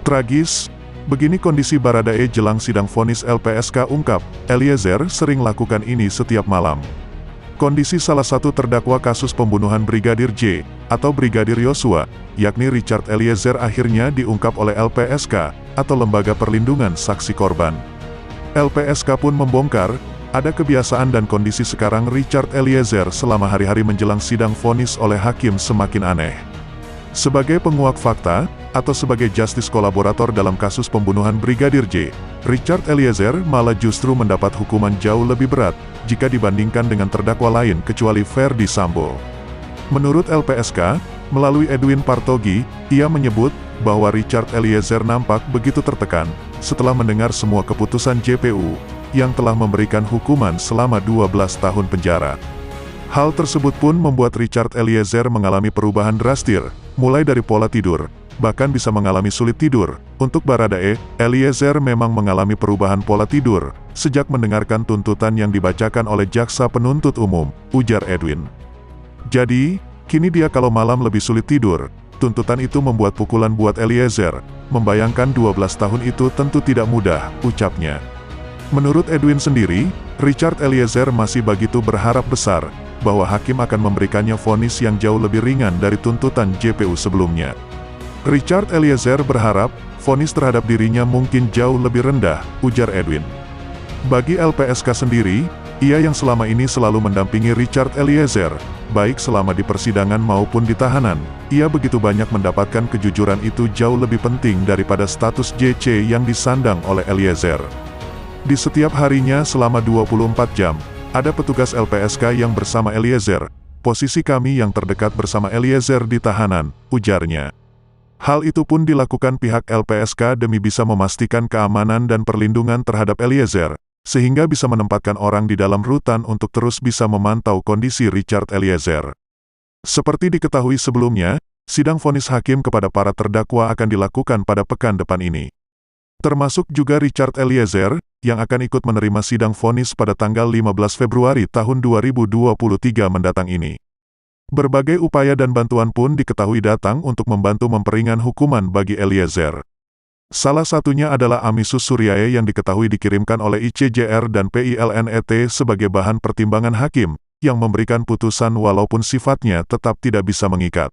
Tragis, begini kondisi Baradae jelang sidang vonis LPSK ungkap, Eliezer sering lakukan ini setiap malam. Kondisi salah satu terdakwa kasus pembunuhan Brigadir J, atau Brigadir Yosua, yakni Richard Eliezer akhirnya diungkap oleh LPSK, atau Lembaga Perlindungan Saksi Korban. LPSK pun membongkar, ada kebiasaan dan kondisi sekarang Richard Eliezer selama hari-hari menjelang sidang vonis oleh hakim semakin aneh. Sebagai penguak fakta, atau sebagai justice kolaborator dalam kasus pembunuhan Brigadir J, Richard Eliezer malah justru mendapat hukuman jauh lebih berat, jika dibandingkan dengan terdakwa lain kecuali Ferdy Sambo. Menurut LPSK, melalui Edwin Partogi, ia menyebut, bahwa Richard Eliezer nampak begitu tertekan, setelah mendengar semua keputusan JPU, yang telah memberikan hukuman selama 12 tahun penjara. Hal tersebut pun membuat Richard Eliezer mengalami perubahan drastis, mulai dari pola tidur, bahkan bisa mengalami sulit tidur. Untuk Baradae, Eliezer memang mengalami perubahan pola tidur, sejak mendengarkan tuntutan yang dibacakan oleh jaksa penuntut umum, ujar Edwin. Jadi, kini dia kalau malam lebih sulit tidur. Tuntutan itu membuat pukulan buat Eliezer. Membayangkan 12 tahun itu tentu tidak mudah, ucapnya. Menurut Edwin sendiri, Richard Eliezer masih begitu berharap besar, bahwa hakim akan memberikannya vonis yang jauh lebih ringan dari tuntutan JPU sebelumnya. Richard Eliezer berharap, vonis terhadap dirinya mungkin jauh lebih rendah, ujar Edwin. Bagi LPSK sendiri, ia yang selama ini selalu mendampingi Richard Eliezer, baik selama di persidangan maupun di tahanan, ia begitu banyak mendapatkan kejujuran itu jauh lebih penting daripada status JC yang disandang oleh Eliezer. Di setiap harinya selama 24 jam, ada petugas LPSK yang bersama Eliezer. Posisi kami yang terdekat bersama Eliezer di tahanan, ujarnya. Hal itu pun dilakukan pihak LPSK demi bisa memastikan keamanan dan perlindungan terhadap Eliezer, sehingga bisa menempatkan orang di dalam rutan untuk terus bisa memantau kondisi Richard Eliezer. Seperti diketahui sebelumnya, sidang vonis hakim kepada para terdakwa akan dilakukan pada pekan depan ini. Termasuk juga Richard Eliezer, yang akan ikut menerima sidang vonis pada tanggal 15 Februari tahun 2023 mendatang ini. Berbagai upaya dan bantuan pun diketahui datang untuk membantu memperingan hukuman bagi Eliezer. Salah satunya adalah Amisus Curiae yang diketahui dikirimkan oleh ICJR dan PILNET sebagai bahan pertimbangan hakim, yang memberikan putusan walaupun sifatnya tetap tidak bisa mengikat.